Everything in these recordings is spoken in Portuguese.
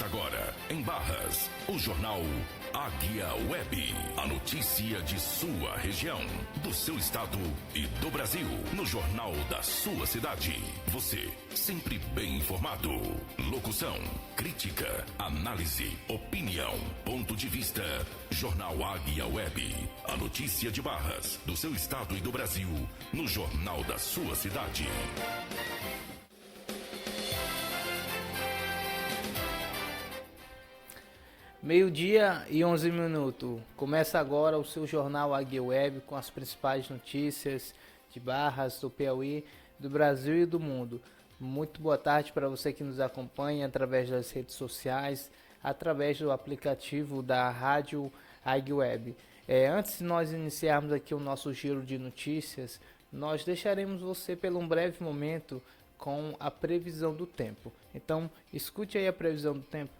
Começa agora, em Barras, o jornal Águia Web. A notícia de sua região, do seu estado e do Brasil. No jornal da sua cidade. Você, sempre bem informado. Locução, crítica, análise, opinião, ponto de vista. Jornal Águia Web. A notícia de Barras, do seu estado e do Brasil. No jornal da sua cidade. Meio-dia e 11 minutos. Começa agora o seu jornal Águia Web com as principais notícias de Barras, do Piauí, do Brasil e do mundo. Muito boa tarde para você que nos acompanha através das redes sociais, através do aplicativo da Rádio Águia Web. Antes de nós iniciarmos aqui o nosso giro de notícias, nós deixaremos você por um breve momento com a previsão do tempo. Então, escute aí a previsão do tempo.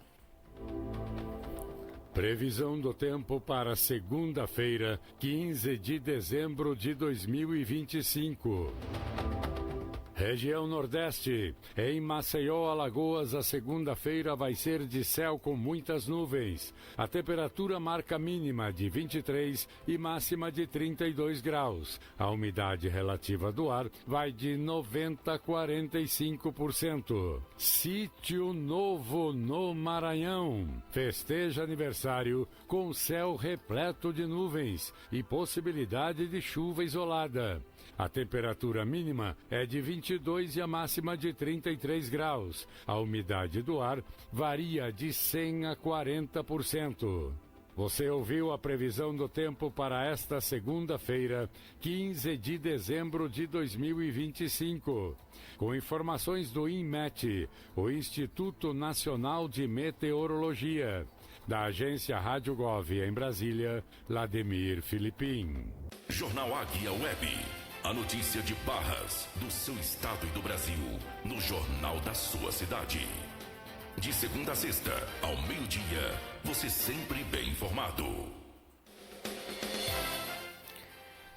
Previsão do tempo para segunda-feira, 15 de dezembro de 2025. Região Nordeste. Em Maceió, Alagoas, a segunda-feira vai ser de céu com muitas nuvens. A temperatura marca mínima de 23 e máxima de 32 graus. A umidade relativa do ar vai de 90% a 45%. Sítio Novo no Maranhão. Festeja aniversário com céu repleto de nuvens e possibilidade de chuva isolada. A temperatura mínima é de 22 e a máxima de 33 graus. A umidade do ar varia de 100% a 40%. Você ouviu a previsão do tempo para esta segunda-feira, 15 de dezembro de 2025. Com informações do INMET, o Instituto Nacional de Meteorologia. Da agência Rádio Gov em Brasília, Lademir Filipim. Jornal Águia Web. A notícia de Barras, do seu estado e do Brasil, no jornal da sua cidade. De segunda a sexta, ao meio-dia, você sempre bem informado.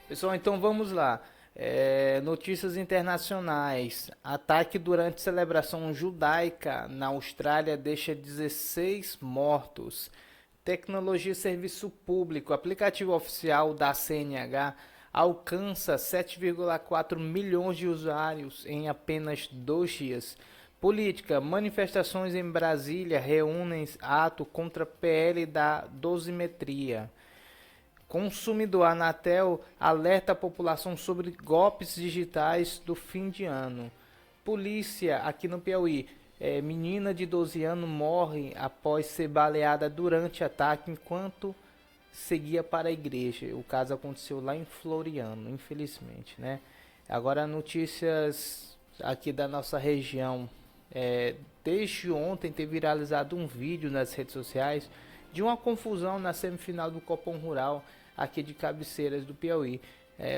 Pessoal, então vamos lá. Notícias internacionais. Ataque durante celebração judaica na Austrália deixa 16 mortos. Tecnologia e serviço público. Aplicativo oficial da CNH alcança 7,4 milhões de usuários em apenas 2 dias. Política. Manifestações em Brasília reúnem ato contra PL da dosimetria. Consumidor. Anatel alerta a população sobre golpes digitais do fim de ano. Polícia aqui no Piauí. Menina de 12 anos morre após ser baleada durante ataque enquanto seguia para a igreja. O caso aconteceu lá em Floriano, infelizmente, né? Agora notícias aqui da nossa região. Desde ontem tem viralizado um vídeo nas redes sociais de uma confusão na semifinal do Copom Rural aqui de Cabeceiras do Piauí.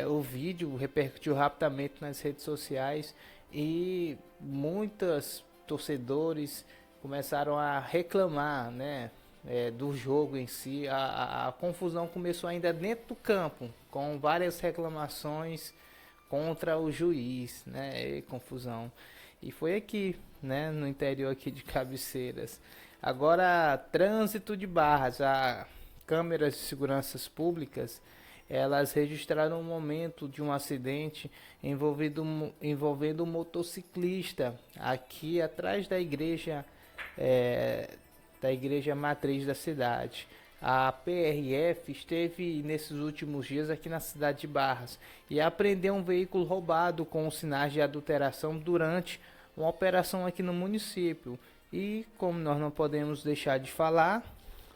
O vídeo repercutiu rapidamente nas redes sociais e muitos torcedores começaram a reclamar, né? Do jogo em si. A confusão começou ainda dentro do campo, com várias reclamações contra o juiz, né? Confusão. E foi aqui, né? No interior aqui de Cabeceiras. Agora, trânsito de Barras. A câmeras de seguranças públicas, elas registraram um momento de um acidente envolvendo um motociclista aqui atrás da igreja matriz da cidade. A PRF esteve nesses últimos dias aqui na cidade de Barras e apreendeu um veículo roubado com sinais de adulteração durante uma operação aqui no município. E como nós não podemos deixar de falar,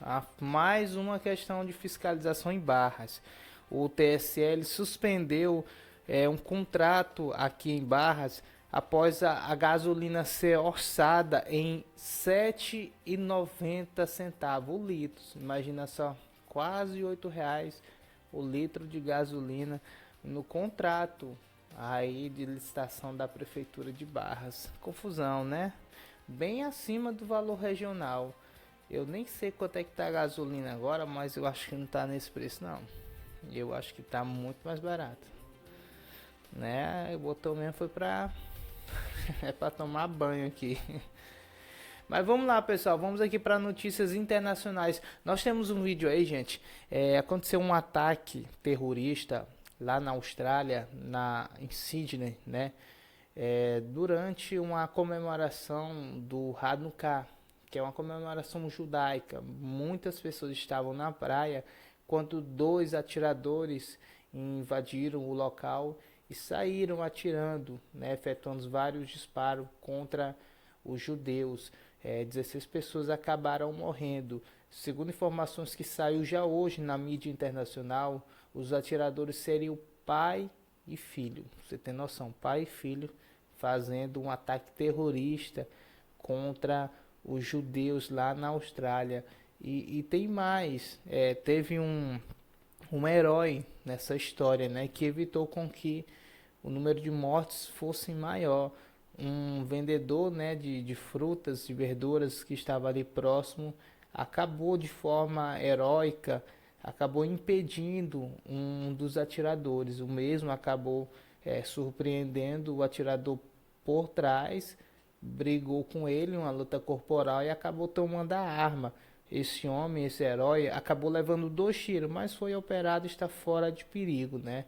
há mais uma questão de fiscalização em Barras. O TSL suspendeu um contrato aqui em Barras após a gasolina ser orçada em R$ 7,90 o litro. Imagina só, quase R$ 8,00 o litro de gasolina no contrato aí de licitação da Prefeitura de Barras. Confusão, né? Bem acima do valor regional. Eu nem sei quanto é que tá a gasolina agora, mas eu acho que não tá nesse preço não. Eu acho que tá muito mais barato. Né? O botão mesmo foi pra... é pra tomar banho aqui. Mas vamos lá, pessoal, vamos aqui para notícias internacionais. Nós temos um vídeo aí, gente. Aconteceu um ataque terrorista lá na Austrália, em Sydney, né? Durante uma comemoração do Hanukkah, que é uma comemoração judaica. Muitas pessoas estavam na praia quando 2 atiradores invadiram o local e saíram atirando, né, efetuando vários disparos contra os judeus. 16 pessoas acabaram morrendo. Segundo informações que saiu já hoje na mídia internacional, os atiradores seriam pai e filho. Você tem noção, pai e filho fazendo um ataque terrorista contra os judeus lá na Austrália. E tem mais, teve um herói nessa história, né, que evitou com que o número de mortes fosse maior. Um vendedor, né, de frutas e verduras que estava ali próximo acabou de forma heróica, acabou impedindo um dos atiradores. O mesmo acabou surpreendendo o atirador por trás, brigou com ele, uma luta corporal, e acabou tomando a arma. Esse homem, esse herói, acabou levando 2 tiros, mas foi operado e está fora de perigo, né?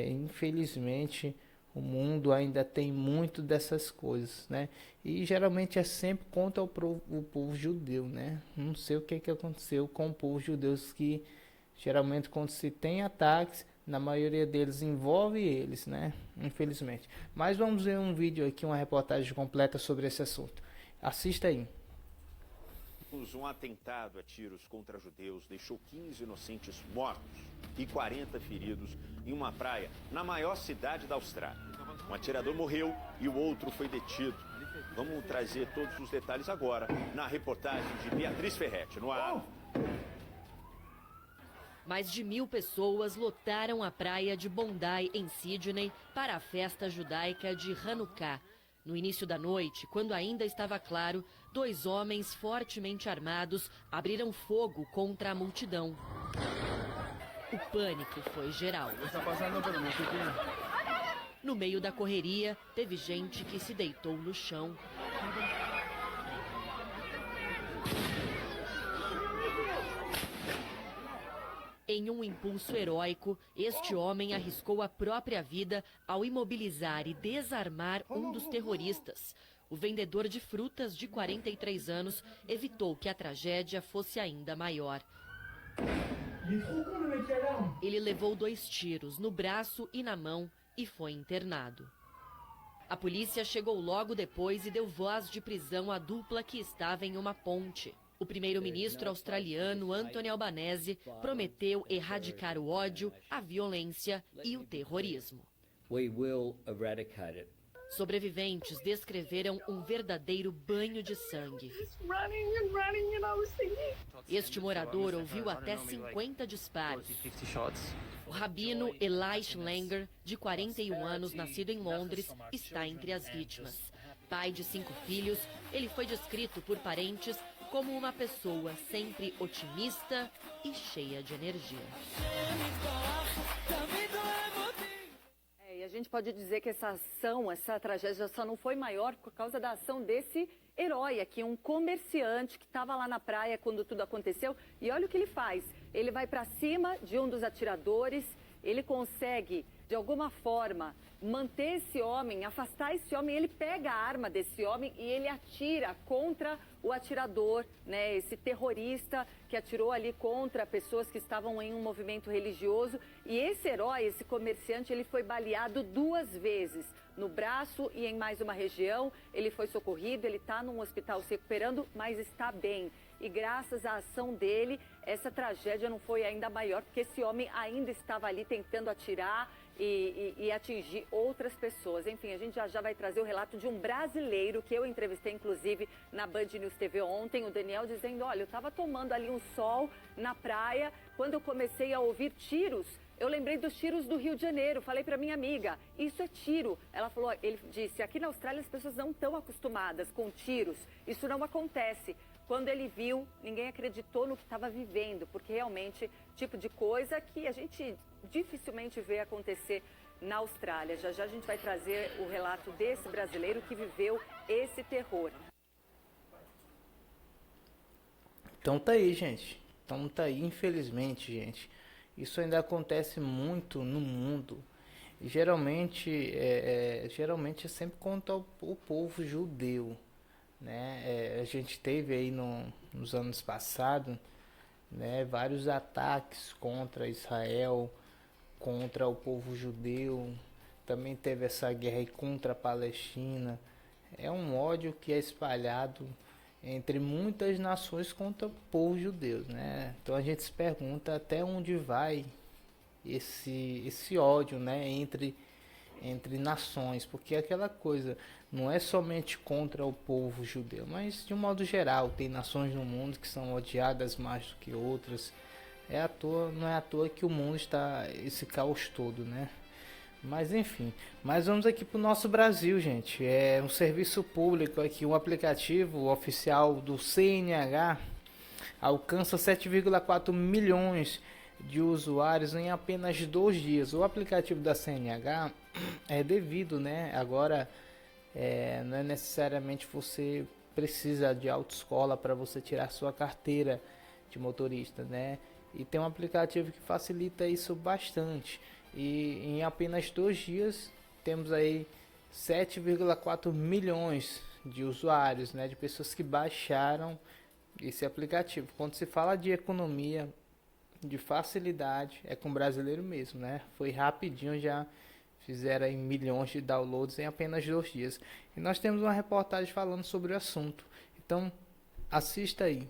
Infelizmente, o mundo ainda tem muito dessas coisas, né? E geralmente é sempre contra o povo judeu, né? Não sei o que aconteceu com o povo judeu, que geralmente quando se tem ataques, na maioria deles envolve eles, né? Infelizmente. Mas vamos ver um vídeo aqui, uma reportagem completa sobre esse assunto. Assista aí. Um atentado a tiros contra judeus deixou 15 inocentes mortos e 40 feridos em uma praia na maior cidade da Austrália. Um atirador morreu e o outro foi detido. Vamos trazer todos os detalhes agora na reportagem de Beatriz Ferretti, no ar. Mais de 1.000 pessoas lotaram a praia de Bondi, em Sydney, para a festa judaica de Hanukkah. No início da noite, quando ainda estava claro, 2 homens fortemente armados abriram fogo contra a multidão. O pânico foi geral. No meio da correria, teve gente que se deitou no chão. Em um impulso heróico, este homem arriscou a própria vida ao imobilizar e desarmar um dos terroristas. O vendedor de frutas, de 43 anos, evitou que a tragédia fosse ainda maior. Ele levou 2 tiros no braço e na mão e foi internado. A polícia chegou logo depois e deu voz de prisão à dupla que estava em uma ponte. O primeiro-ministro australiano Anthony Albanese prometeu erradicar o ódio, a violência e o terrorismo. Sobreviventes descreveram um verdadeiro banho de sangue. Este morador ouviu até 50 disparos. O rabino Eli Langer, de 41 anos, nascido em Londres, está entre as vítimas. Pai de 5 filhos, ele foi descrito por parentes como uma pessoa sempre otimista e cheia de energia. E a gente pode dizer que essa tragédia só não foi maior por causa da ação desse herói aqui, um comerciante que estava lá na praia quando tudo aconteceu. E olha o que ele faz. Ele vai para cima de um dos atiradores, ele consegue, de alguma forma, manter esse homem, afastar esse homem, ele pega a arma desse homem e ele atira contra o atirador, né, esse terrorista que atirou ali contra pessoas que estavam em um movimento religioso. E esse herói, esse comerciante, ele foi baleado 2 vezes, no braço e em mais uma região. Ele foi socorrido, ele está num hospital se recuperando, mas está bem. E graças à ação dele, essa tragédia não foi ainda maior, porque esse homem ainda estava ali tentando atirar e atingir outras pessoas. Enfim, a gente já vai trazer o relato de um brasileiro que eu entrevistei, inclusive, na Band News TV ontem, o Daniel, dizendo: olha, eu estava tomando ali um sol na praia, quando eu comecei a ouvir tiros, eu lembrei dos tiros do Rio de Janeiro. Falei para minha amiga, isso é tiro. Ela falou, ele disse, aqui na Austrália as pessoas não estão acostumadas com tiros, isso não acontece. Quando ele viu, ninguém acreditou no que estava vivendo, porque realmente, tipo de coisa que a gente dificilmente vê acontecer na Austrália. Já já a gente vai trazer o relato desse brasileiro que viveu esse terror. Então tá aí, gente. Então tá aí, infelizmente, gente. Isso ainda acontece muito no mundo. E geralmente é sempre contra o povo judeu, né? A gente teve aí nos anos passados, né, vários ataques contra Israel, contra o povo judeu. Também teve essa guerra aí contra a Palestina. É um ódio que é espalhado entre muitas nações contra o povo judeu, né? Então a gente se pergunta até onde vai esse ódio, né, entre nações, porque é aquela coisa, não é somente contra o povo judeu, mas de um modo geral, tem nações no mundo que são odiadas mais do que outras. Não é à toa que o mundo está esse caos todo, né? Mas enfim, mas vamos aqui para o nosso Brasil, gente. É um serviço público aqui, um aplicativo oficial do CNH alcança 7,4 milhões de usuários em apenas 2 dias. O aplicativo da CNH é devido, né? Agora não é necessariamente você precisa de autoescola para você tirar sua carteira de motorista, né? E tem um aplicativo que facilita isso bastante. E em apenas 2 dias temos aí 7,4 milhões de usuários, né, de pessoas que baixaram esse aplicativo. Quando se fala de economia, de facilidade, é com o brasileiro mesmo, né? Foi rapidinho, já fizeram aí milhões de downloads em apenas 2 dias. E nós temos uma reportagem falando sobre o assunto. Então, assista aí.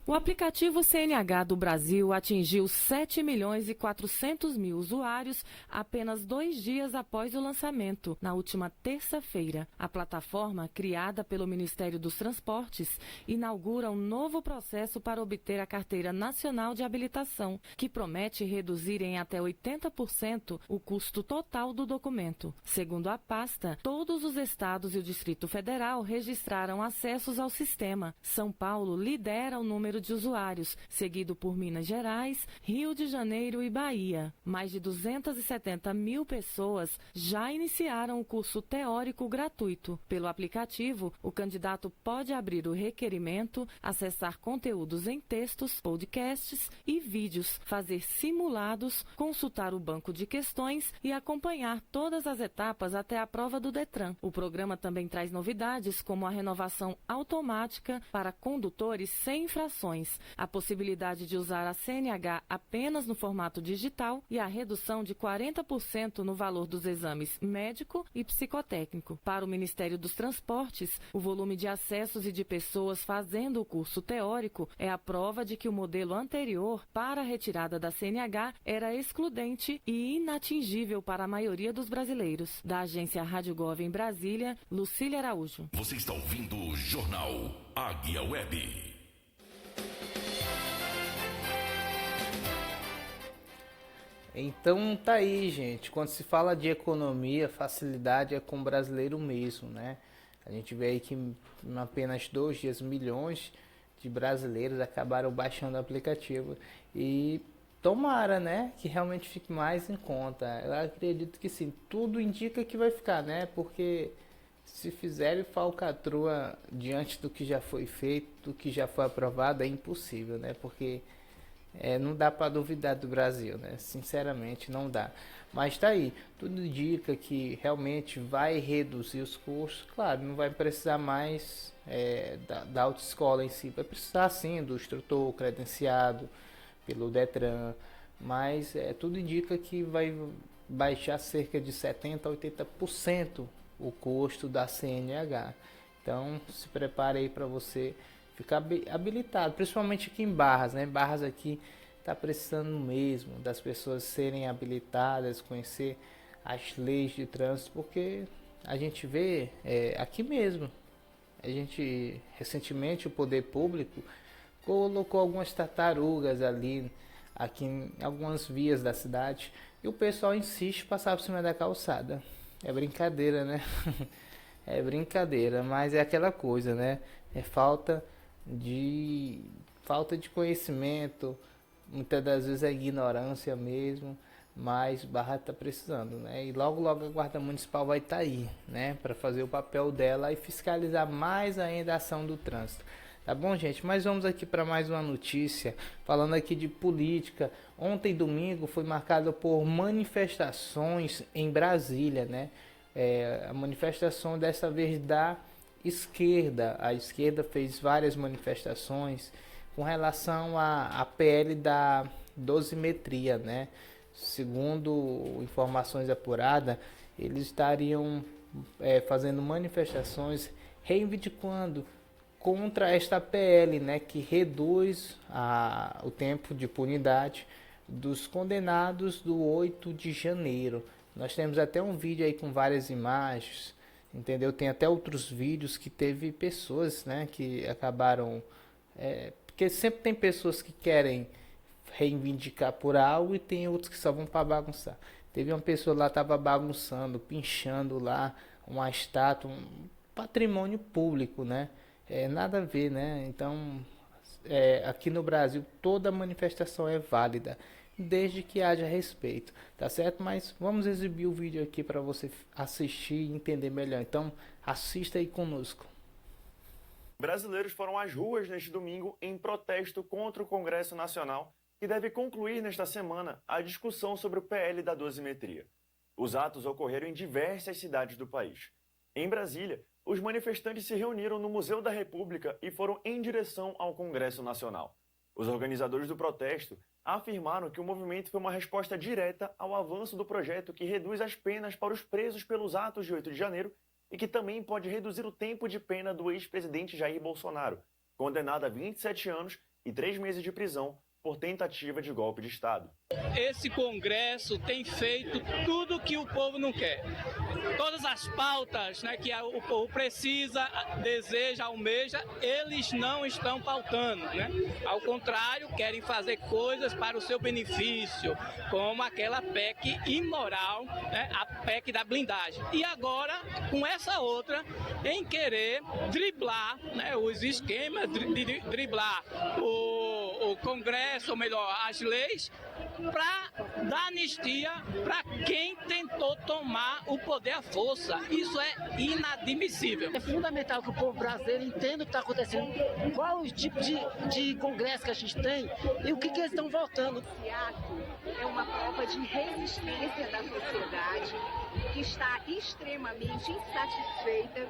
O aplicativo CNH do Brasil atingiu 7 milhões e 400 mil usuários apenas 2 dias após o lançamento, na última terça-feira. A plataforma, criada pelo Ministério dos Transportes, inaugura um novo processo para obter a Carteira Nacional de Habilitação, que promete reduzir em até 80% o custo total do documento. Segundo a pasta, todos os estados e o Distrito Federal registraram acessos ao sistema. São Paulo lidera o número de usuários, seguido por Minas Gerais, Rio de Janeiro e Bahia. Mais de 270 mil pessoas já iniciaram o curso teórico gratuito. Pelo aplicativo, o candidato pode abrir o requerimento, acessar conteúdos em textos, podcasts e vídeos, fazer simulados, consultar o banco de questões e acompanhar todas as etapas até a prova do Detran. O programa também traz novidades como a renovação automática para condutores sem infrações, a possibilidade de usar a CNH apenas no formato digital e a redução de 40% no valor dos exames médico e psicotécnico. Para o Ministério dos Transportes, o volume de acessos e de pessoas fazendo o curso teórico é a prova de que o modelo anterior para a retirada da CNH era excludente e inatingível para a maioria dos brasileiros. Da agência Rádio Gov em Brasília, Lucília Araújo. Você está ouvindo o Jornal Águia Web. Então tá aí, gente. Quando se fala de economia, facilidade é com o brasileiro mesmo, né? A gente vê aí que em apenas 2 dias milhões de brasileiros acabaram baixando o aplicativo. E tomara, né, que realmente fique mais em conta. Eu acredito que sim, tudo indica que vai ficar, né? Porque se fizerem falcatrua diante do que já foi feito, do que já foi aprovado, é impossível, né? Porque não dá para duvidar do Brasil, né? Sinceramente, não dá. Mas tá aí, tudo indica que realmente vai reduzir os custos. Claro, não vai precisar mais da autoescola em si. Vai precisar sim do instrutor credenciado pelo Detran. Mas tudo indica que vai baixar cerca de 70% a 80% o custo da CNH. Então, se prepare aí para você ficar habilitado, principalmente aqui em Barras, né? Barras aqui está precisando mesmo das pessoas serem habilitadas, conhecer as leis de trânsito, porque a gente vê aqui mesmo, recentemente o poder público colocou algumas tartarugas aqui em algumas vias da cidade, e o pessoal insiste em passar por cima da calçada. É brincadeira, né? É brincadeira, mas é aquela coisa, né? É falta de conhecimento, muitas das vezes é ignorância mesmo, mas Barra está precisando, né? E logo a Guarda Municipal vai estar aí, né? Para fazer o papel dela e fiscalizar mais ainda a ação do trânsito. Tá bom, gente? Mas vamos aqui para mais uma notícia, falando aqui de política. Ontem, domingo, foi marcado por manifestações em Brasília, né? A manifestação dessa vez da esquerda. A esquerda fez várias manifestações com relação à PL da dosimetria, né? Segundo informações apuradas, eles estariam fazendo manifestações reivindicando contra esta PL, né, que reduz o tempo de punidade dos condenados do 8 de janeiro. Nós temos até um vídeo aí com várias imagens, entendeu? Tem até outros vídeos que teve pessoas, né, que acabaram... porque sempre tem pessoas que querem reivindicar por algo e tem outros que só vão para bagunçar. Teve uma pessoa lá que estava bagunçando, pinchando lá uma estátua, um patrimônio público, né? Nada a ver, né? Então, aqui no Brasil, toda manifestação é válida, desde que haja respeito, tá certo? Mas vamos exibir o vídeo aqui para você assistir e entender melhor. Então, assista aí conosco. Brasileiros foram às ruas neste domingo em protesto contra o Congresso Nacional, que deve concluir nesta semana a discussão sobre o PL da dosimetria. Os atos ocorreram em diversas cidades do país. Em Brasília, os manifestantes se reuniram no Museu da República e foram em direção ao Congresso Nacional. Os organizadores do protesto afirmaram que o movimento foi uma resposta direta ao avanço do projeto que reduz as penas para os presos pelos atos de 8 de janeiro e que também pode reduzir o tempo de pena do ex-presidente Jair Bolsonaro, condenado a 27 anos e 3 meses de prisão por tentativa de golpe de Estado. Esse Congresso tem feito tudo que o povo não quer. Todas as pautas, né, que o povo precisa, deseja, almeja, eles não estão pautando, né? Ao contrário, querem fazer coisas para o seu benefício, como aquela PEC imoral, né, a PEC da blindagem. E agora, com essa outra, em querer driblar, né, os esquemas, driblar o Congresso, ou melhor, as leis, para dar anistia para quem tentou tomar o poder à força. Isso é inadmissível. É fundamental que o povo brasileiro entenda o que está acontecendo, qual o tipo de congresso que a gente tem e o que eles estão votando. Esse ato é uma prova de resistência da sociedade que está extremamente insatisfeita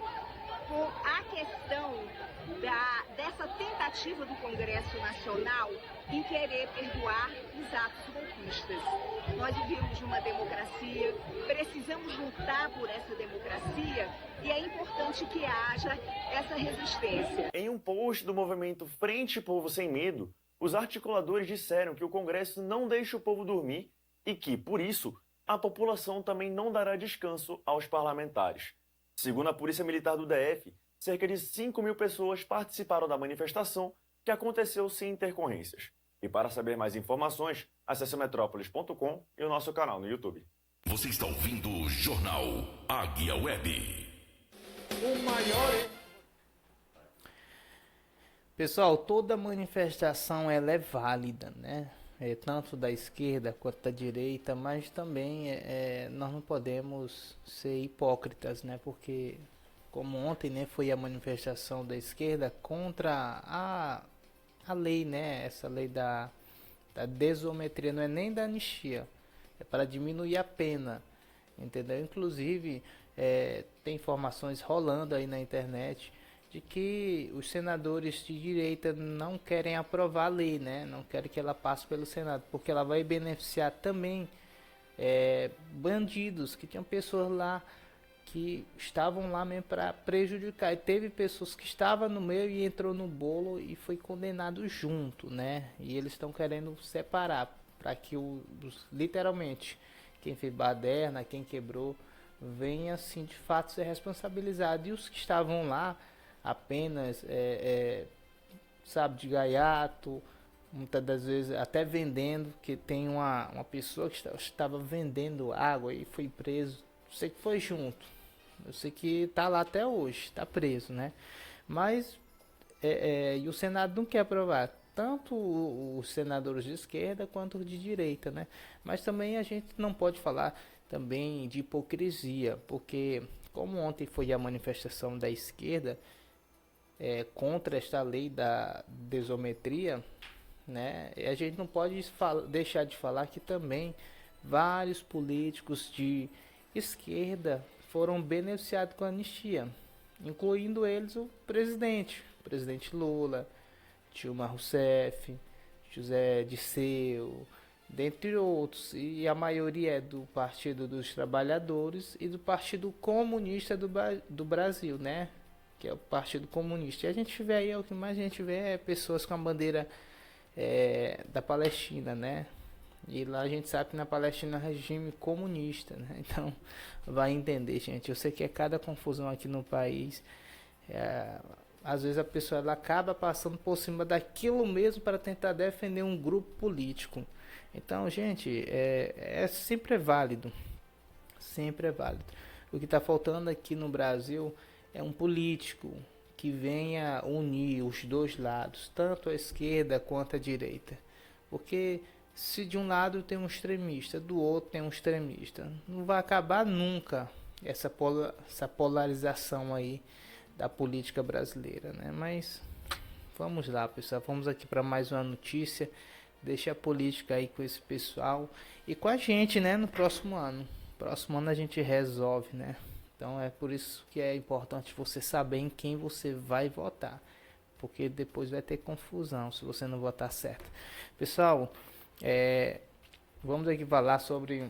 com a questão dessa tentativa do Congresso Nacional em querer perdoar os atos golpistas. Nós vivemos numa democracia, precisamos lutar por essa democracia e é importante que haja essa resistência. Em um post do movimento Frente Povo Sem Medo, os articuladores disseram que o Congresso não deixa o povo dormir e que, por isso, a população também não dará descanso aos parlamentares. Segundo a Polícia Militar do DF, cerca de 5 mil pessoas participaram da manifestação, que aconteceu sem intercorrências. E para saber mais informações, acesse metrópolis.com e o nosso canal no YouTube. Você está ouvindo o Jornal Águia Web. O maior... Pessoal, toda manifestação ela é válida, né? Tanto da esquerda quanto da direita, mas também nós não podemos ser hipócritas, né? Porque, como ontem, né, foi a manifestação da esquerda contra a lei, né? Essa lei da desometria, não é nem da anistia, é para diminuir a pena, entendeu? Inclusive, tem informações rolando aí na internet de que os senadores de direita não querem aprovar a lei, né? Não querem que ela passe pelo Senado, porque ela vai beneficiar também bandidos, que tinham pessoas lá que estavam lá mesmo para prejudicar. E teve pessoas que estavam no meio e entrou no bolo e foi condenado junto, né? E eles estão querendo separar para que literalmente quem fez baderna, quem quebrou, venha assim de fato ser responsabilizado. E os que estavam lá apenas, sabe, de gaiato, muitas das vezes até vendendo, que tem uma pessoa que estava vendendo água e foi preso. Eu sei que foi junto, eu sei que tá lá até hoje, tá preso, né? Mas e o Senado não quer aprovar, tanto os senadores de esquerda quanto os de direita, né? Mas também a gente não pode falar também de hipocrisia, porque como ontem foi a manifestação da esquerda, contra esta lei da desometria, né? E a gente não pode deixar de falar que também vários políticos de esquerda foram beneficiados com a anistia, incluindo eles o presidente Lula, Dilma Rousseff, José Dirceu, dentre outros, e a maioria é do Partido dos Trabalhadores e do Partido Comunista do Brasil, né? Que é o Partido Comunista. E a gente vê aí, o que mais a gente vê é pessoas com a bandeira da Palestina, né? E lá a gente sabe que na Palestina é um regime comunista, né? Então, vai entender, gente. Eu sei que é cada confusão aqui no país. Às vezes a pessoa ela acaba passando por cima daquilo mesmo para tentar defender um grupo político. Então, gente, sempre é válido. Sempre é válido. O que está faltando aqui no Brasil é um político que venha unir os dois lados, tanto a esquerda quanto a direita. Porque se de um lado tem um extremista, do outro tem um extremista, não vai acabar nunca essa polarização aí da política brasileira, né? Mas vamos lá, pessoal, vamos aqui para mais uma notícia. Deixa a política aí com esse pessoal e com a gente, né? No próximo ano. Próximo ano a gente resolve, né? Então é por isso que é importante você saber em quem você vai votar, porque depois vai ter confusão se você não votar certo. Pessoal, vamos aqui falar sobre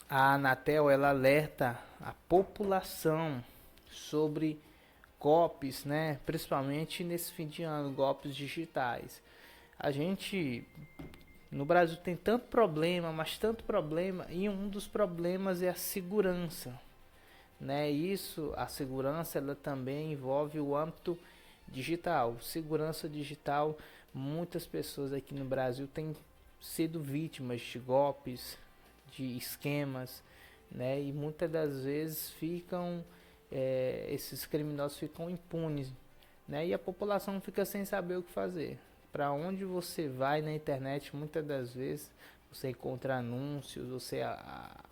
a Anatel. Ela alerta a população sobre golpes, né? Principalmente nesse fim de ano, golpes digitais. A gente no Brasil tem tanto problema, mas tanto problema, e um dos problemas é a segurança, né? A segurança ela também envolve o âmbito digital. Segurança digital, muitas pessoas aqui no Brasil têm sido vítimas de golpes, de esquemas, né? E muitas das vezes esses criminosos ficam impunes, né? E a população fica sem saber o que fazer. Para onde você vai na internet, muitas das vezes você encontra anúncios, você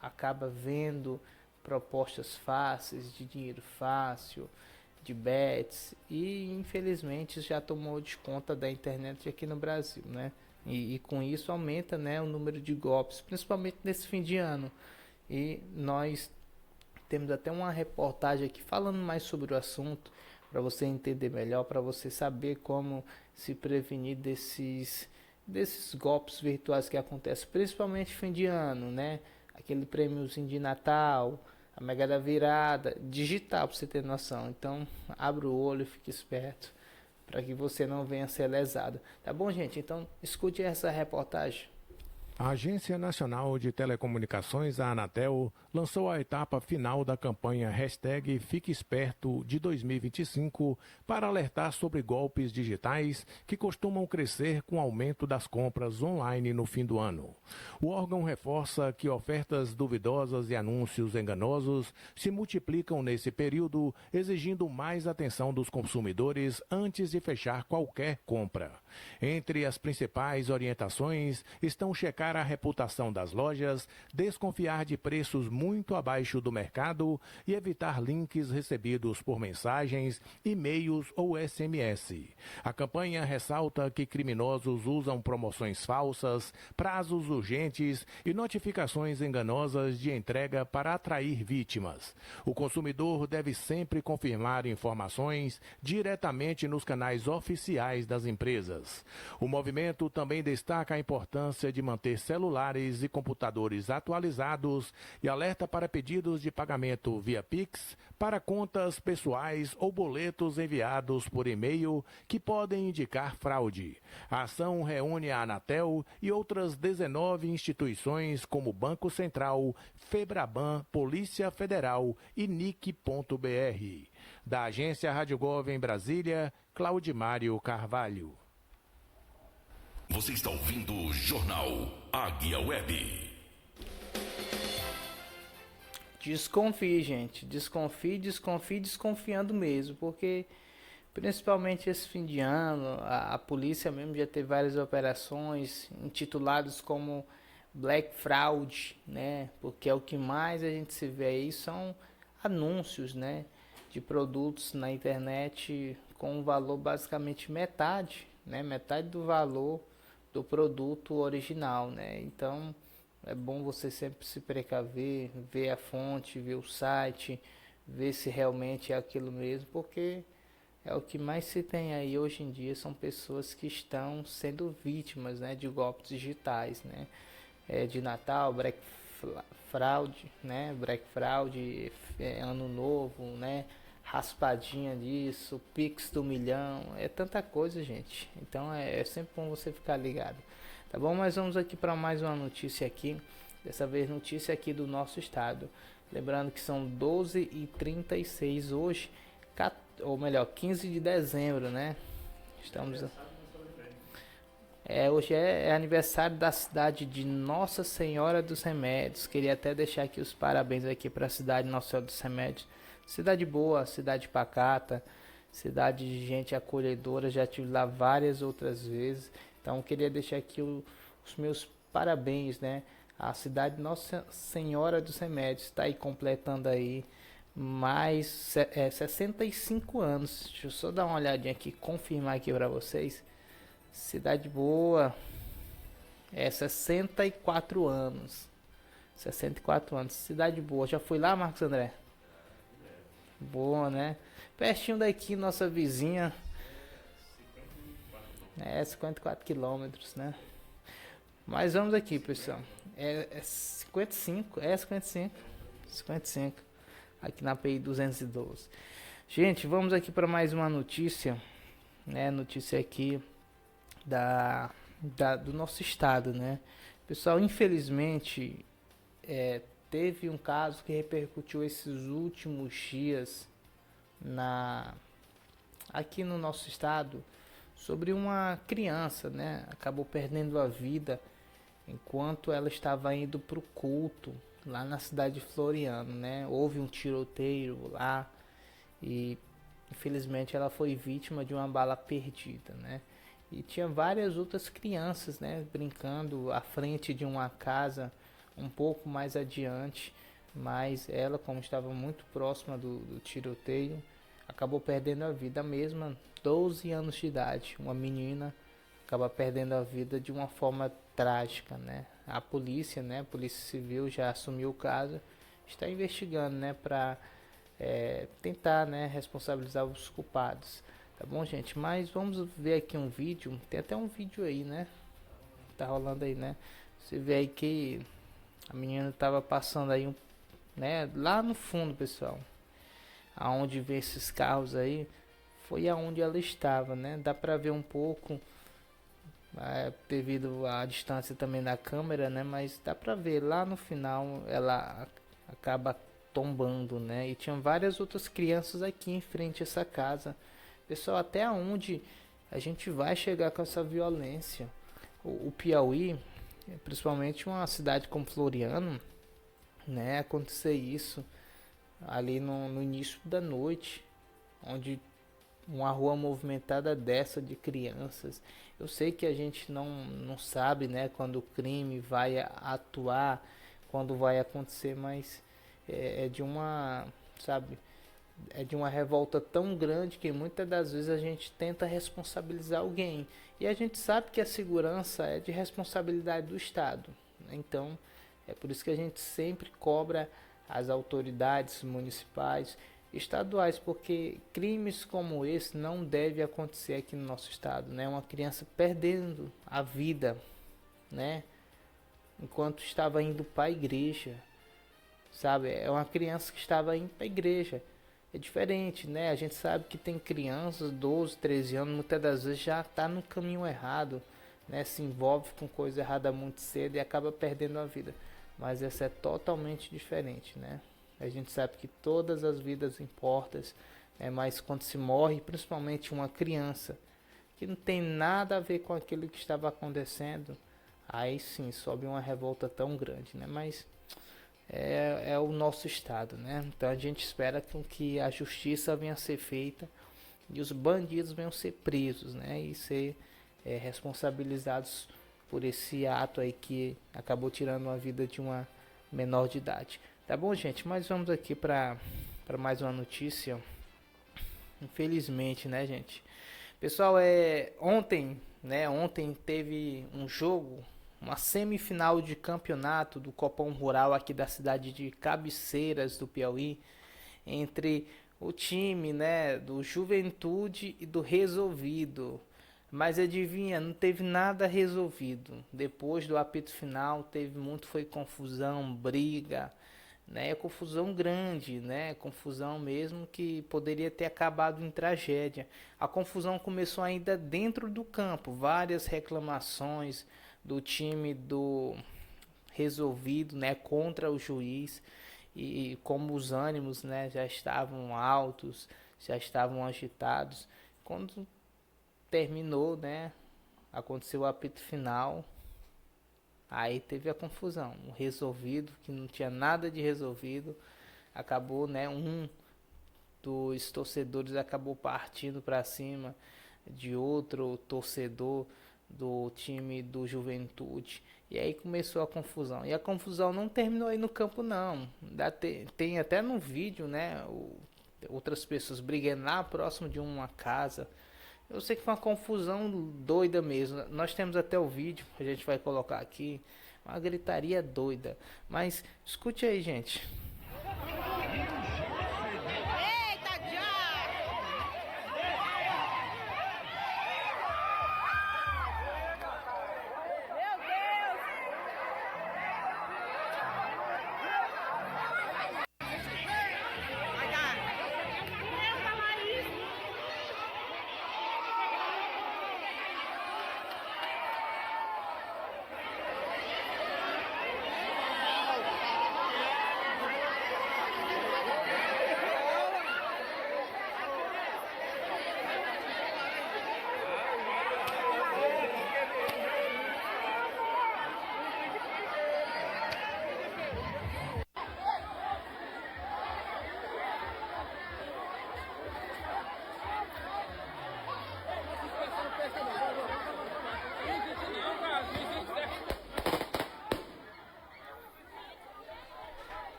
acaba vendo propostas fáceis de dinheiro fácil, de bets, e infelizmente já tomou de conta da internet aqui no Brasil, né? E com isso aumenta, né, o número de golpes, principalmente nesse fim de ano. E nós temos até uma reportagem aqui falando mais sobre o assunto, para você entender melhor, para você saber como se prevenir desses golpes virtuais que acontecem, principalmente fim de ano, né? Aquele prêmiozinho de Natal, a Mega da Virada, digital, para você ter noção. Então, abra o olho, fique esperto, para que você não venha ser lesado. Tá bom, gente? Então, escute essa reportagem. A Agência Nacional de Telecomunicações, a Anatel, lançou a etapa final da campanha Fique Esperto de 2025 para alertar sobre golpes digitais que costumam crescer com o aumento das compras online no fim do ano. O órgão reforça que ofertas duvidosas e anúncios enganosos se multiplicam nesse período, exigindo mais atenção dos consumidores antes de fechar qualquer compra. Entre as principais orientações estão checar a reputação das lojas, desconfiar de preços muito abaixo do mercado e evitar links recebidos por mensagens, e-mails ou SMS. A campanha ressalta que criminosos usam promoções falsas, prazos urgentes e notificações enganosas de entrega para atrair vítimas. O consumidor deve sempre confirmar informações diretamente nos canais oficiais das empresas. O movimento também destaca a importância de manter celulares e computadores atualizados e alerta para pedidos de pagamento via Pix para contas pessoais ou boletos enviados por e-mail que podem indicar fraude. A ação reúne a Anatel e outras 19 instituições como Banco Central, Febraban, Polícia Federal e NIC.br. Da agência Rádio Gov em Brasília, Claudimário Carvalho. Você está ouvindo o Jornal Águia Web. Desconfie, gente. Desconfiando mesmo. Porque, principalmente esse fim de ano, a polícia mesmo já teve várias operações intituladas como Black Fraud, né? Porque é o que mais a gente se vê aí são anúncios, né? de produtos na internet com um valor basicamente metade, né? Metade do valor do produto original, né? Então é bom você sempre se precaver, ver a fonte, ver o site, ver se realmente é aquilo mesmo, porque é o que mais se tem aí hoje em dia, são pessoas que estão sendo vítimas, né, de golpes digitais, né? De Natal, Black Fraud, né? Black Fraud, Ano Novo, né? Raspadinha disso, Pix do milhão, é tanta coisa, gente. Então é sempre bom você ficar ligado, tá bom? Mas vamos aqui para mais uma notícia aqui, dessa vez notícia aqui do nosso estado. Lembrando que são 12h36 hoje, ou melhor, 15 de dezembro, né? Estamos... hoje é aniversário da cidade de Nossa Senhora dos Remédios. Queria até deixar aqui os parabéns aqui para a cidade de Nossa Senhora dos Remédios. Cidade boa, cidade pacata, cidade de gente acolhedora. Já estive lá várias outras vezes. Então queria deixar aqui os meus parabéns, né? A cidade de Nossa Senhora dos Remédios está aí completando aí mais 65 anos. Deixa eu só dar uma olhadinha aqui, confirmar aqui para vocês. Cidade boa, 64 anos. 64 anos, cidade boa. Já foi lá, Marcos André? Boa, né? Pertinho daqui, nossa vizinha. 54 quilômetros, né? Mas vamos aqui, pessoal. 55, 55. Aqui na PI 212. Gente, vamos aqui para mais uma notícia, né? Notícia aqui do nosso estado, né? Pessoal, infelizmente teve um caso que repercutiu esses últimos dias aqui no nosso estado, sobre uma criança, né? Acabou perdendo a vida enquanto ela estava indo para o culto lá na cidade de Floriano, né? Houve um tiroteio lá e infelizmente ela foi vítima de uma bala perdida, né? E tinha várias outras crianças, né, brincando à frente de uma casa um pouco mais adiante, mas ela, como estava muito próxima do tiroteio, acabou perdendo a vida. A mesma, 12 anos de idade, uma menina acaba perdendo a vida de uma forma trágica, né? A polícia, né, a Polícia Civil já assumiu o caso, está investigando, né, para tentar, né, responsabilizar os culpados. Tá bom, gente? Mas vamos ver aqui um vídeo. Tem até um vídeo aí, né? Tá rolando aí, né? Você vê aí que a menina tava passando aí, né? Lá no fundo, pessoal. Aonde vê esses carros aí, foi aonde ela estava, né? Dá pra ver um pouco, devido à distância também da câmera, né? Mas dá pra ver lá no final, ela acaba tombando, né? E tinham várias outras crianças aqui em frente a essa casa. Pessoal, até onde a gente vai chegar com essa violência? O Piauí, principalmente uma cidade como Floriano, né, acontecer isso ali no início da noite, onde uma rua movimentada dessa de crianças. Eu sei que a gente não sabe, né, quando o crime vai atuar, quando vai acontecer, mas é de uma, sabe... É de uma revolta tão grande que muitas das vezes a gente tenta responsabilizar alguém. E a gente sabe que a segurança é de responsabilidade do Estado. Então, é por isso que a gente sempre cobra as autoridades municipais, estaduais, porque crimes como esse não devem acontecer aqui no nosso estado, né? Uma criança perdendo a vida, né? Enquanto estava indo para a igreja, sabe? É uma criança que estava indo para a igreja. É diferente, né? A gente sabe que tem crianças, 12, 13 anos, muitas das vezes já está no caminho errado, né? Se envolve com coisa errada muito cedo e acaba perdendo a vida. Mas essa é totalmente diferente, né? A gente sabe que todas as vidas importam, né? Mas quando se morre, principalmente uma criança, que não tem nada a ver com aquilo que estava acontecendo, aí sim sobe uma revolta tão grande, né? Mas... É o nosso estado, né? Então a gente espera que a justiça venha a ser feita e os bandidos venham ser presos, né? E ser responsabilizados por esse ato aí que acabou tirando a vida de uma menor de idade. Tá bom, gente? Mas vamos aqui para mais uma notícia Infelizmente, né, gente? Pessoal, ontem teve um jogo, uma semifinal de campeonato do Copom Rural aqui da cidade de Cabeceiras do Piauí, entre o time, né, do Juventude e do Resolvido. Mas adivinha, não teve nada resolvido. Depois do apito final, foi confusão, briga, né? Confusão grande, né? Confusão mesmo que poderia ter acabado em tragédia. A confusão começou ainda dentro do campo, várias reclamações do time do Resolvido, né, contra o juiz, e como os ânimos, né, já estavam altos, já estavam agitados. Quando terminou, né, aconteceu o apito final, aí teve a confusão. O Resolvido, que não tinha nada de resolvido, acabou, né, um dos torcedores acabou partindo para cima de outro torcedor do time do Juventude, e aí começou a confusão. E a confusão não terminou aí no campo, não. Tem até no vídeo, né, outras pessoas brigando lá próximo de uma casa. Eu sei que foi uma confusão doida mesmo. Nós temos até o vídeo, a gente vai colocar aqui. Uma gritaria doida. Mas escute aí, gente.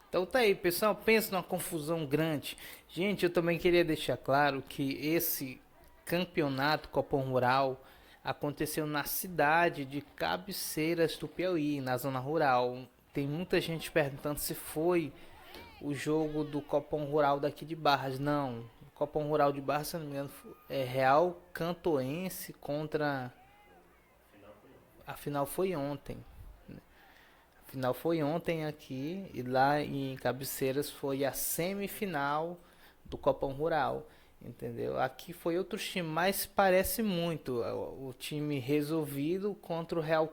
Então tá aí, pessoal, pensa numa confusão grande. Gente, eu também queria deixar claro que esse campeonato Copom Rural aconteceu na cidade de Cabeceiras do Piauí, na zona rural. Tem muita gente perguntando se foi o jogo do Copom Rural daqui de Barras. Não, o Copom Rural de Barras, se não me engano, é Real Cantoense contra... A final foi ontem. Final foi ontem aqui, e lá em Cabeceiras foi a semifinal do Copom Rural, entendeu? Aqui foi outro time, mas parece muito o time Resolvido contra o Real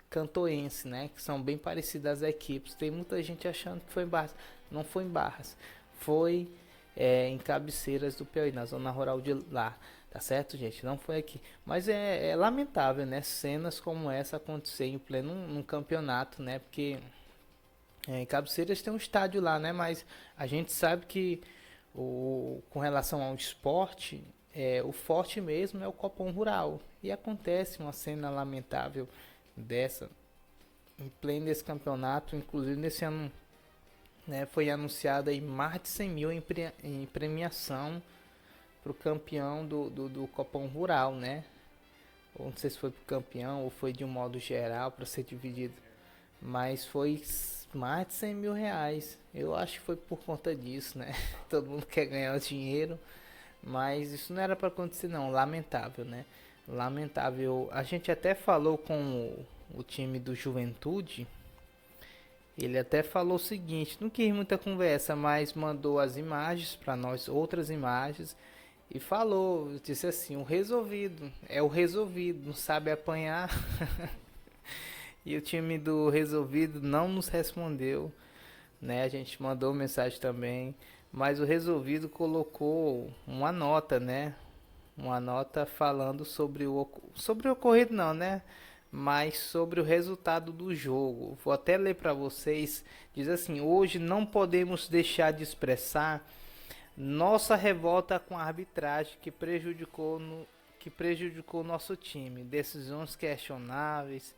Cantoense, né? Que são bem parecidas as equipes. Tem muita gente achando que foi em Barras. Não foi em Barras, foi em Cabeceiras do Piauí, na zona rural de lá. Tá certo, gente? Não foi aqui. Mas é lamentável, né? Cenas como essa acontecer em pleno num campeonato, né? Porque em Cabeceiras tem um estádio lá, né? Mas a gente sabe que com relação ao esporte, o forte mesmo é o Copom Rural. E acontece uma cena lamentável dessa em pleno desse campeonato. Inclusive nesse ano, né, foi anunciada aí mais de 100 mil em premiação pro campeão do Copom Rural, né? Ou não sei se foi pro campeão ou foi de um modo geral para ser dividido, mas foi mais de 100 mil reais. Eu acho que foi por conta disso, né? Todo mundo quer ganhar o dinheiro, mas isso não era para acontecer, não. Lamentável, né? Lamentável. A gente até falou com o time do Juventude. Ele até falou o seguinte, não quis muita conversa, mas mandou as imagens para nós, outras imagens. E falou, disse assim, o Resolvido, é o Resolvido, não sabe apanhar. E o time do Resolvido não nos respondeu, né? A gente mandou mensagem também, mas o Resolvido colocou uma nota, né? Uma nota falando sobre o ocorrido não, né? Mas sobre o resultado do jogo. Vou até ler para vocês, diz assim, hoje não podemos deixar de expressar nossa revolta com a arbitragem que prejudicou nosso time. Decisões questionáveis,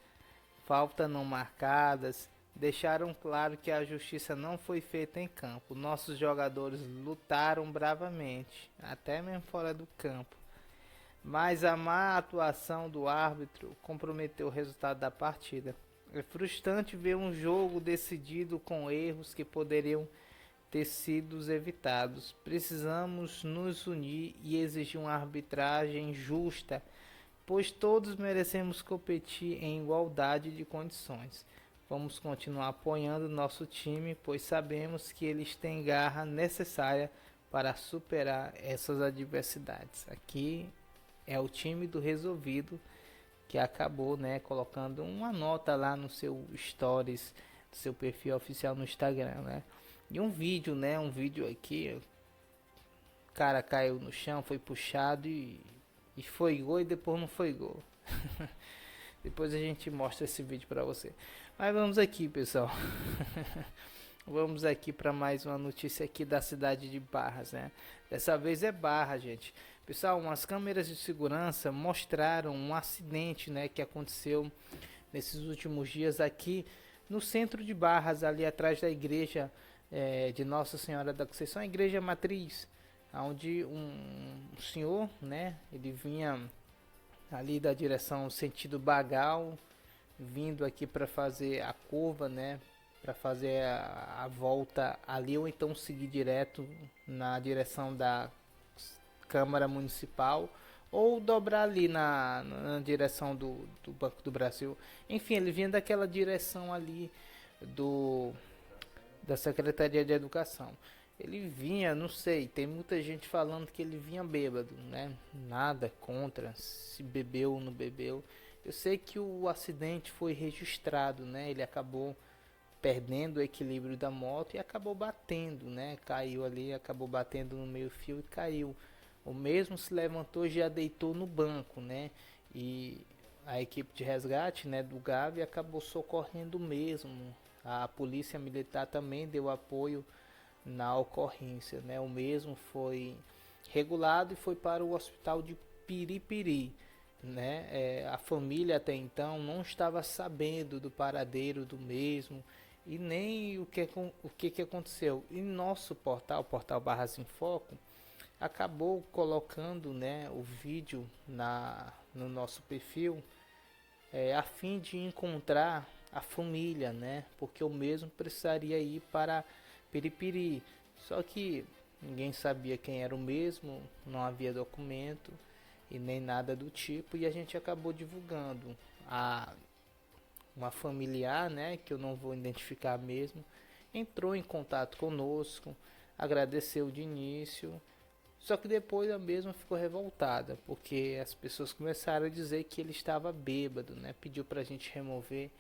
faltas não marcadas, deixaram claro que a justiça não foi feita em campo. Nossos jogadores lutaram bravamente, até mesmo fora do campo. Mas a má atuação do árbitro comprometeu o resultado da partida. É frustrante ver um jogo decidido com erros que poderiam ter sido evitados. Precisamos nos unir e exigir uma arbitragem justa, pois todos merecemos competir em igualdade de condições. Vamos continuar apoiando nosso time, pois sabemos que eles têm garra necessária para superar essas adversidades. Aqui é o time do Resolvido, que acabou, né, colocando uma nota lá no seu stories, no seu perfil oficial no Instagram, né? E um vídeo, né, aqui, o cara caiu no chão, foi puxado e foi gol e depois não foi gol. Depois a gente mostra esse vídeo para você. Mas vamos aqui, pessoal. Vamos aqui para mais uma notícia aqui da cidade de Barras, né? Dessa vez é Barra, gente. Pessoal, umas câmeras de segurança mostraram um acidente, né, que aconteceu nesses últimos dias aqui no centro de Barras, ali atrás da igreja de Nossa Senhora da Conceição, a igreja matriz, onde um senhor, né, ele vinha ali da direção sentido Bagal, vindo aqui para fazer a curva, né, para fazer a volta ali, ou então seguir direto na direção da Câmara Municipal, ou dobrar ali na direção do Banco do Brasil. Enfim, ele vinha daquela direção ali da Secretaria de Educação. Ele vinha, não sei, tem muita gente falando que ele vinha bêbado, né? Nada contra, se bebeu ou não bebeu. Eu sei que o acidente foi registrado, né? Ele acabou perdendo o equilíbrio da moto e acabou batendo, né? Caiu ali, acabou batendo no meio fio e caiu. O mesmo se levantou e já deitou no banco, né? E a equipe de resgate, né, do GAV acabou socorrendo mesmo. A polícia militar também deu apoio na ocorrência, né? O mesmo foi regulado e foi para o hospital de Piripiri, né? A família até então não estava sabendo do paradeiro do mesmo e nem o que aconteceu. E nosso portal Barras em Foco, acabou colocando, né, o vídeo no nosso perfil, a fim de encontrar a família, né? Porque eu mesmo precisaria ir para Piripiri, só que ninguém sabia quem era o mesmo, não havia documento e nem nada do tipo, e a gente acabou divulgando. Uma familiar, né, que eu não vou identificar mesmo, entrou em contato conosco, agradeceu de início, só que depois a mesma ficou revoltada, porque as pessoas começaram a dizer que ele estava bêbado, né, pediu pra gente remover.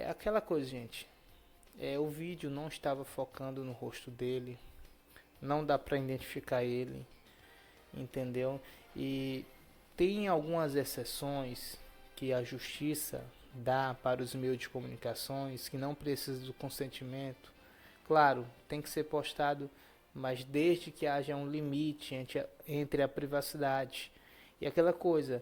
Aquela coisa, gente, o vídeo não estava focando no rosto dele, não dá pra identificar ele, entendeu? E tem algumas exceções que a justiça dá para os meios de comunicações, que não precisa do consentimento. Claro, tem que ser postado, mas desde que haja um limite entre a privacidade e aquela coisa.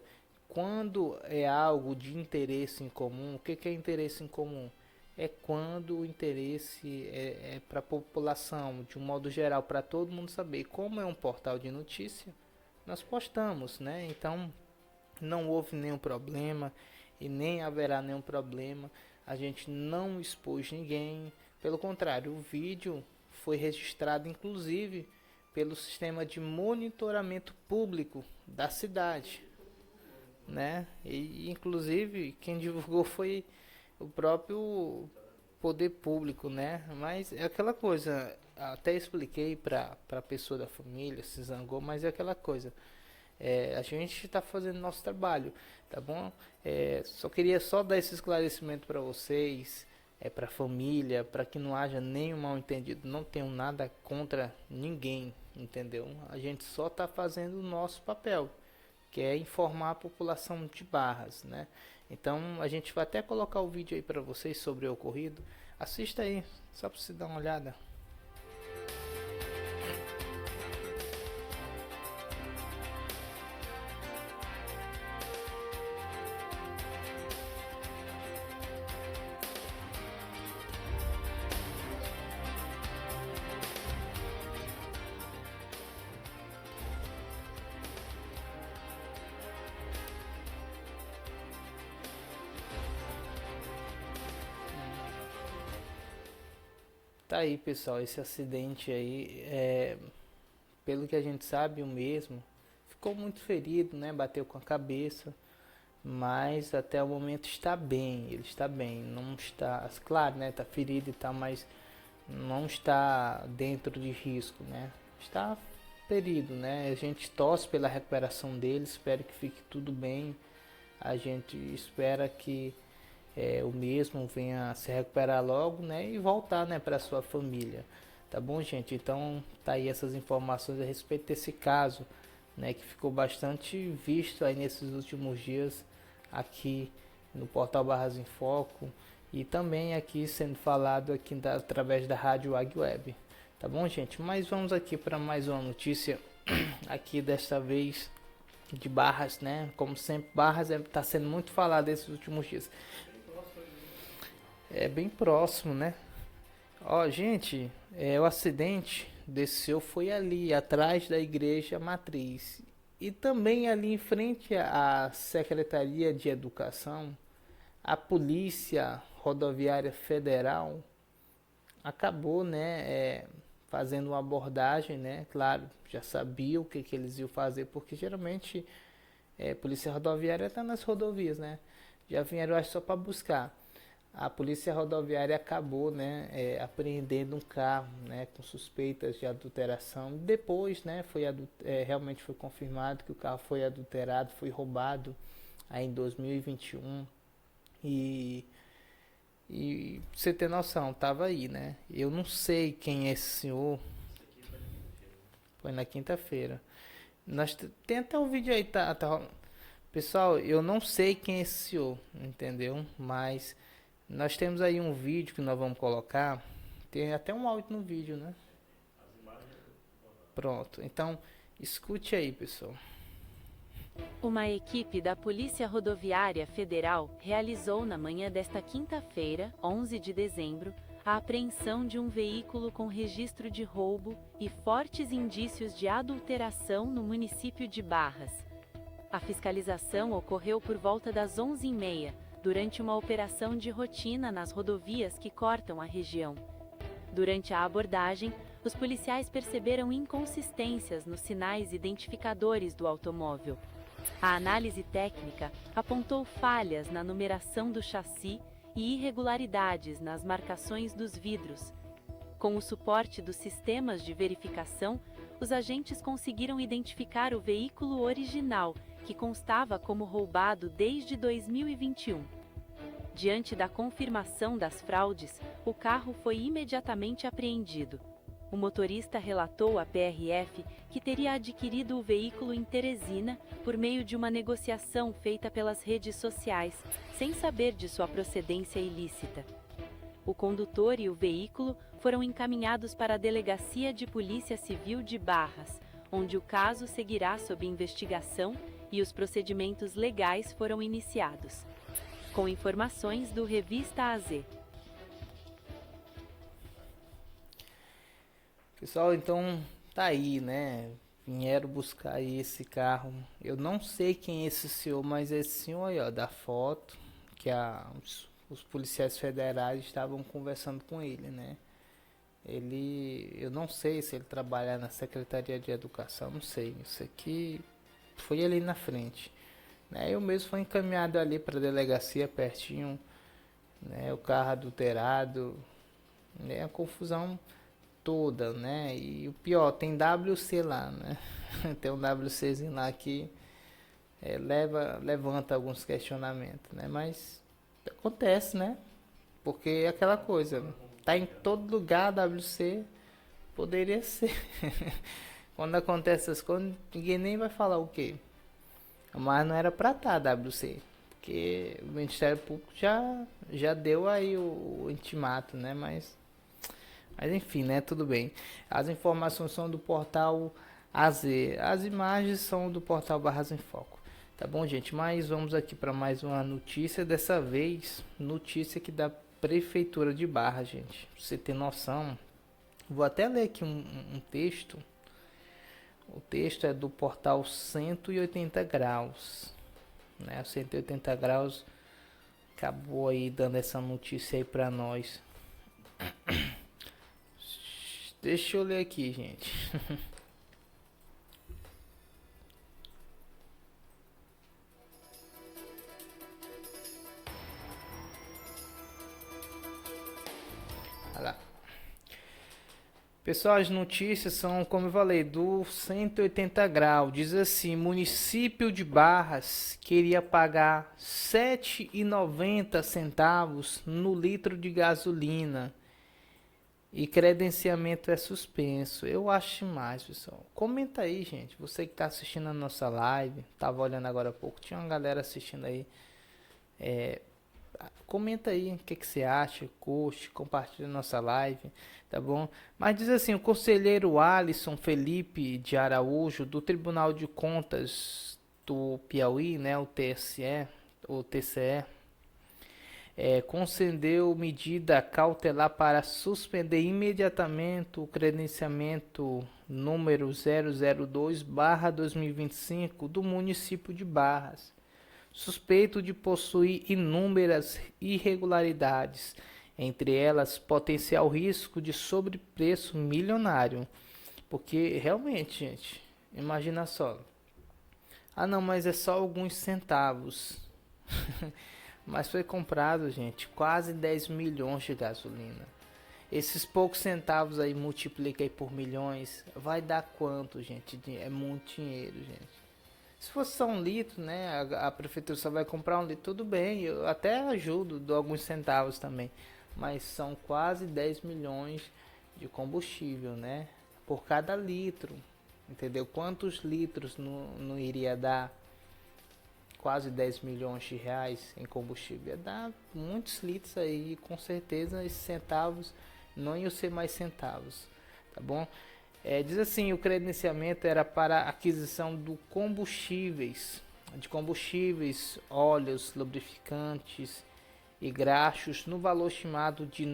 Quando é algo de interesse em comum, o que é interesse em comum? É quando o interesse é para a população, de um modo geral, para todo mundo saber. Como é um portal de notícia, nós postamos, né? Então não houve nenhum problema e nem haverá nenhum problema. A gente não expôs ninguém, pelo contrário, o vídeo foi registrado inclusive pelo sistema de monitoramento público da cidade, né? E inclusive quem divulgou foi o próprio poder público, né? Mas é aquela coisa, até expliquei para a pessoa da família, se zangou, mas é aquela coisa, a gente está fazendo nosso trabalho, tá bom? Só queria dar esse esclarecimento para vocês, para a família, para que não haja nenhum mal entendido. Não tenho nada contra ninguém, entendeu? A gente só está fazendo o nosso papel, que é informar a população de Barras, né? Então a gente vai até colocar o vídeo aí para vocês sobre o ocorrido. Assista aí, só para você dar uma olhada. tá aí, pessoal, esse acidente aí, pelo que a gente sabe, o mesmo ficou muito ferido, né? Bateu com a cabeça, mas até o momento está bem, ele está bem, não está, claro, né? Tá ferido e tal, mas não está dentro de risco, né? Está ferido, né? A gente torce pela recuperação dele, espero que fique tudo bem. A gente espera que o mesmo venha se recuperar logo, né? E voltar, né, para sua família. Tá bom, gente? Então, tá aí essas informações a respeito desse caso, né? Que ficou bastante visto aí nesses últimos dias aqui no portal Barras em Foco. E também aqui sendo falado aqui através da Rádio Águia Web. Tá bom, gente? Mas vamos aqui para mais uma notícia. Aqui desta vez de Barras, né? Como sempre, Barras está sendo muito falado esses últimos dias. É bem próximo, né? Ó, gente, o acidente desceu foi ali, atrás da Igreja Matriz. E também ali em frente à Secretaria de Educação, a Polícia Rodoviária Federal acabou, né, fazendo uma abordagem, né? Claro, já sabia o que eles iam fazer, porque geralmente Polícia Rodoviária está nas rodovias, né? Já vieram, acho, só para buscar. A Polícia Rodoviária acabou, né, apreendendo um carro, né, com suspeitas de adulteração. Depois, né, realmente foi confirmado que o carro foi adulterado, foi roubado aí em 2021. E pra você ter noção, tava aí, né? Eu não sei quem é esse senhor. Foi na quinta-feira. Tem até um vídeo aí, tá. Pessoal, eu não sei quem é esse senhor, entendeu? Mas nós temos aí um vídeo que nós vamos colocar. Tem até um áudio no vídeo, né? Pronto. Então, escute aí, pessoal. Uma equipe da Polícia Rodoviária Federal realizou na manhã desta quinta-feira, 11 de dezembro, a apreensão de um veículo com registro de roubo e fortes indícios de adulteração no município de Barras. A fiscalização ocorreu por volta das 11h30, durante uma operação de rotina nas rodovias que cortam a região. Durante a abordagem, os policiais perceberam inconsistências nos sinais identificadores do automóvel. A análise técnica apontou falhas na numeração do chassi e irregularidades nas marcações dos vidros. Com o suporte dos sistemas de verificação, os agentes conseguiram identificar o veículo original, que constava como roubado desde 2021. Diante da confirmação das fraudes, o carro foi imediatamente apreendido. O motorista relatou à PRF que teria adquirido o veículo em Teresina por meio de uma negociação feita pelas redes sociais, sem saber de sua procedência ilícita. O condutor e o veículo foram encaminhados para a Delegacia de Polícia Civil de Barras, onde o caso seguirá sob investigação e os procedimentos legais foram iniciados. Com informações do Revista AZ. Pessoal, então tá aí, né? Vieram buscar aí esse carro. Eu não sei quem é esse senhor, mas esse senhor aí, ó, da foto, que os policiais federais estavam conversando com ele, né? Eu não sei se ele trabalha na Secretaria de Educação, não sei. Isso aqui foi ali na frente, né? Eu mesmo fui encaminhado ali para a delegacia pertinho, né? O carro adulterado, né? A confusão toda, né? E o pior, tem WC lá, né? Tem um WCzinho lá que levanta alguns questionamentos, né? Mas acontece, né? Porque é aquela coisa, tá em todo lugar WC, poderia ser. Quando acontece essas coisas, ninguém nem vai falar o quê. Mas não era pra estar WC, porque o Ministério Público já deu aí o intimato, né? Mas enfim, né? Tudo bem. As informações são do portal AZ. As imagens são do portal Barras em Foco. Tá bom, gente? Mas vamos aqui para mais uma notícia. Dessa vez, notícia aqui da Prefeitura de Barras, gente. Pra você ter noção. Vou até ler aqui um texto. O texto é do portal 180 graus. Né? O 180 graus acabou aí dando essa notícia aí para nós. Deixa eu ler aqui, gente. Olha lá. Pessoal, as notícias são, como eu falei, do 180 graus. Diz assim: município de Barras queria pagar R$ 7,90 no litro de gasolina e credenciamento é suspenso. Eu acho demais, pessoal. Comenta aí, gente. Você que está assistindo a nossa live, tava olhando agora há pouco, tinha uma galera assistindo aí. Comenta aí o que você acha, curte, compartilha a nossa live, tá bom? Mas diz assim: o conselheiro Alisson Felipe de Araújo, do Tribunal de Contas do Piauí, né, o TCE, concedeu medida cautelar para suspender imediatamente o credenciamento número 002/2025 do município de Barras, suspeito de possuir inúmeras irregularidades, entre elas potencial risco de sobrepreço milionário. Porque realmente, gente, imagina só. Ah não, mas é só alguns centavos. Mas foi comprado, gente, quase 10 milhões de gasolina. Esses poucos centavos aí, multiplica aí por milhões, vai dar quanto, gente? É muito dinheiro, gente. Se fosse só 1 litro, né, a prefeitura só vai comprar 1 litro, tudo bem, eu até ajudo, dou alguns centavos também. Mas são quase 10 milhões de combustível, né, por cada litro, entendeu? Quantos litros não iria dar? Quase 10 milhões de reais em combustível. Ia dar muitos litros aí, com certeza esses centavos não iam ser mais centavos, tá bom? Diz assim: o credenciamento era para aquisição de combustíveis, óleos, lubrificantes e graxos no valor estimado de R$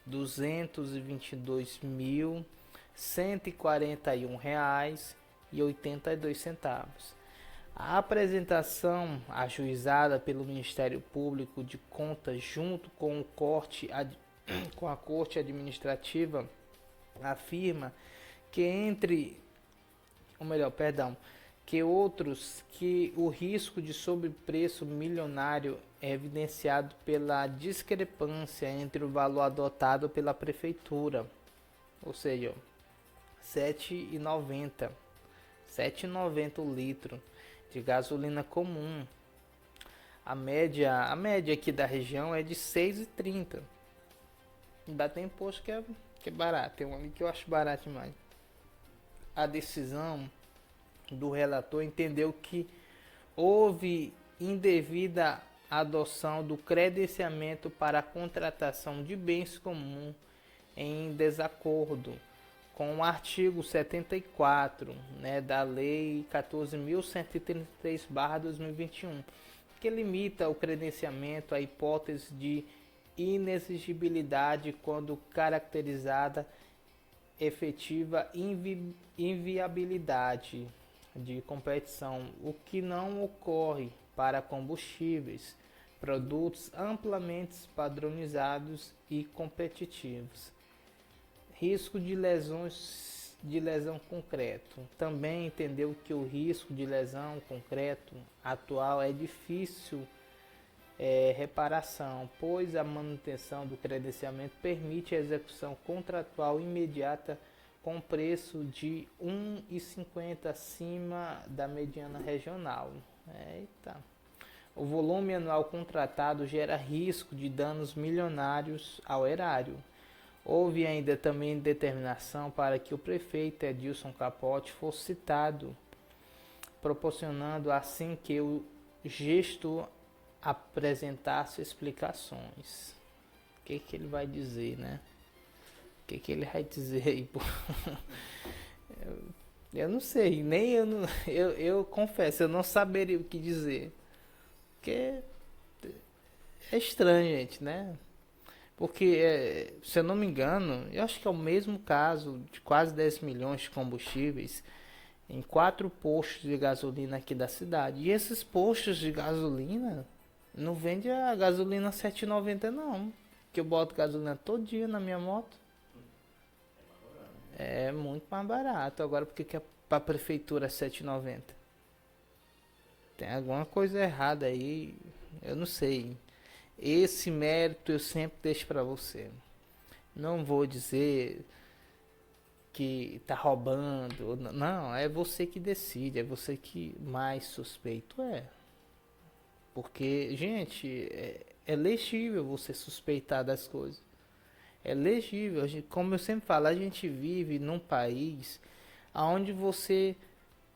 9.222.141,82. A apresentação ajuizada pelo Ministério Público de Contas junto com a Corte Administrativa afirma que que o risco de sobrepreço milionário é evidenciado pela discrepância entre o valor adotado pela prefeitura, ou seja, R$ 7,90 o litro de gasolina comum. A média aqui da região é de 6,30. Ainda tem posto que é barato, tem um ali que eu acho barato demais. A decisão do relator entendeu que houve indevida adoção do credenciamento para a contratação de bens comuns em desacordo com o artigo 74, né, da Lei 14.133/2021, que limita o credenciamento à hipótese de inexigibilidade quando caracterizada efetiva inviabilidade de competição, o que não ocorre para combustíveis, produtos amplamente padronizados e competitivos. Risco de lesão concreto. Também entendeu que o risco de lesão concreto atual é difícil reparação, pois a manutenção do credenciamento permite a execução contratual imediata com preço de R$ 1,50 acima da mediana regional. Eita. O volume anual contratado gera risco de danos milionários ao erário. Houve ainda também determinação para que o prefeito Edilson Capote fosse citado, proporcionando assim que o gestor apresentasse explicações. O que ele vai dizer, né? O que ele vai dizer aí? Eu não sei, nem eu confesso, eu não saberia o que dizer. Porque é estranho, gente, né? Porque, se eu não me engano, eu acho que é o mesmo caso de quase 10 milhões de combustíveis em 4 postos de gasolina aqui da cidade. E esses postos de gasolina não vendem a gasolina R$ 7,90 não. Que eu boto gasolina todo dia na minha moto. é muito mais barato. Agora, por que para a prefeitura é 7,90? Tem alguma coisa errada aí, eu não sei. Esse mérito eu sempre deixo para você. Não vou dizer que tá roubando, não, é você que decide, é você que mais suspeito é. Porque, gente, é legível você suspeitar das coisas. É legível, como eu sempre falo, a gente vive num país onde você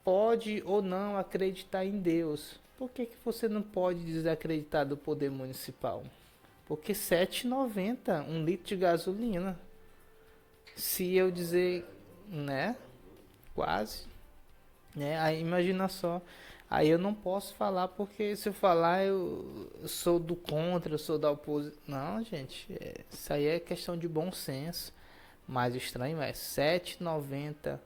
pode ou não acreditar em Deus. Por que você não pode desacreditar do poder municipal? Porque R$ 7,90 um litro de gasolina. Se eu dizer, né? Quase. Né? Aí imagina só. Aí eu não posso falar porque se eu falar eu sou do contra, eu sou da oposição. Não, gente. Isso aí é questão de bom senso. Mas o estranho é R$ 7,90.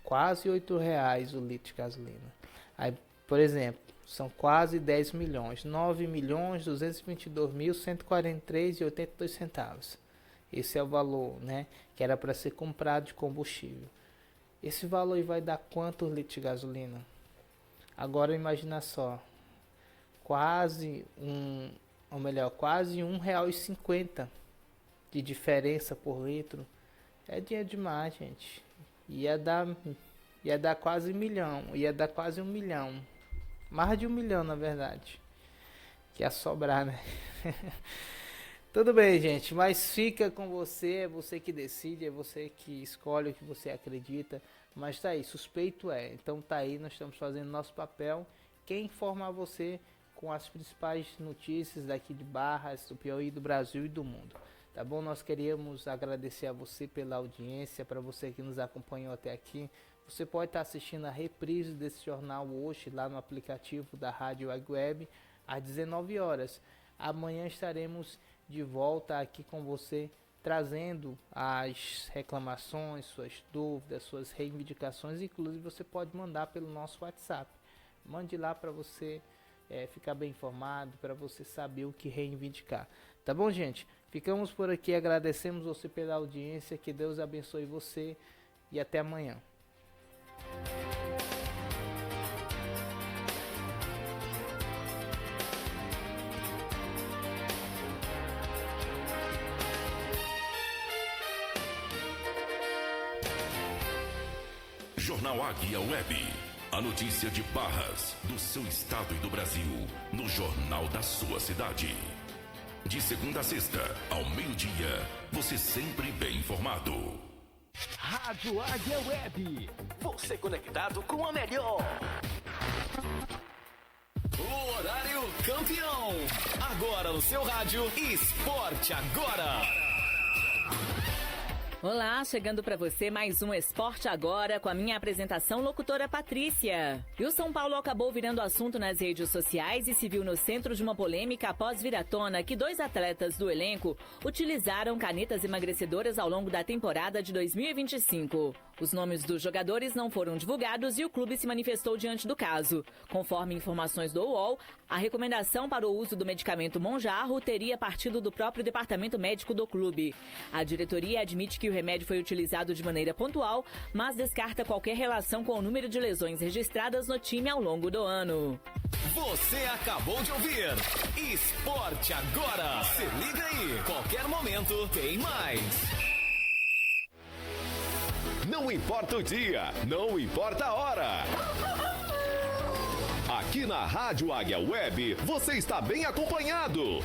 Quase R$8 o litro de gasolina. Aí, por exemplo, são quase 10 milhões. 9.222.143,82 centavos. Esse é o valor, né? Que era para ser comprado de combustível. Esse valor aí vai dar quantos litros de gasolina? Agora imagina só. Quase quase R$1,50 de diferença por litro. É dinheiro demais, gente. Ia dar quase 1 milhão. Ia dar quase 1 milhão. Mais de 1 milhão, na verdade. Que ia sobrar, né? Tudo bem, gente. Mas fica com você. É você que decide. É você que escolhe o que você acredita. Mas tá aí. Suspeito é. Então tá aí. Nós estamos fazendo nosso papel. Quem informar você com as principais notícias daqui de Barras, do Piauí, do Brasil e do mundo. Tá bom? Nós queríamos agradecer a você pela audiência, para você que nos acompanhou até aqui. Você pode estar assistindo a reprise desse jornal hoje lá no aplicativo da Rádio Águia Web às 19 horas. Amanhã estaremos de volta aqui com você, trazendo as reclamações, suas dúvidas, suas reivindicações. Inclusive você pode mandar pelo nosso WhatsApp. Mande lá para você ficar bem informado, para você saber o que reivindicar. Tá bom, gente? Ficamos por aqui, agradecemos você pela audiência, que Deus abençoe você e até amanhã. Jornal Águia Web. A notícia de Barras, do seu estado e do Brasil, no Jornal da sua cidade. De segunda a sexta, ao meio-dia, você sempre bem informado. Rádio Águia Web. Você conectado com a melhor. O horário campeão. Agora no seu rádio, Esporte Agora. Olá, chegando para você mais um Esporte Agora com a minha apresentação locutora Patrícia. E o São Paulo acabou virando assunto nas redes sociais e se viu no centro de uma polêmica após vir à tona que 2 atletas do elenco utilizaram canetas emagrecedoras ao longo da temporada de 2025. Os nomes dos jogadores não foram divulgados e o clube se manifestou diante do caso. Conforme informações do UOL, a recomendação para o uso do medicamento Monjarro teria partido do próprio departamento médico do clube. A diretoria admite que o remédio foi utilizado de maneira pontual, mas descarta qualquer relação com o número de lesões registradas no time ao longo do ano. Você acabou de ouvir Esporte Agora. Se liga aí, qualquer momento tem mais. Não importa o dia, não importa a hora. Aqui na Rádio Águia Web, você está bem acompanhado.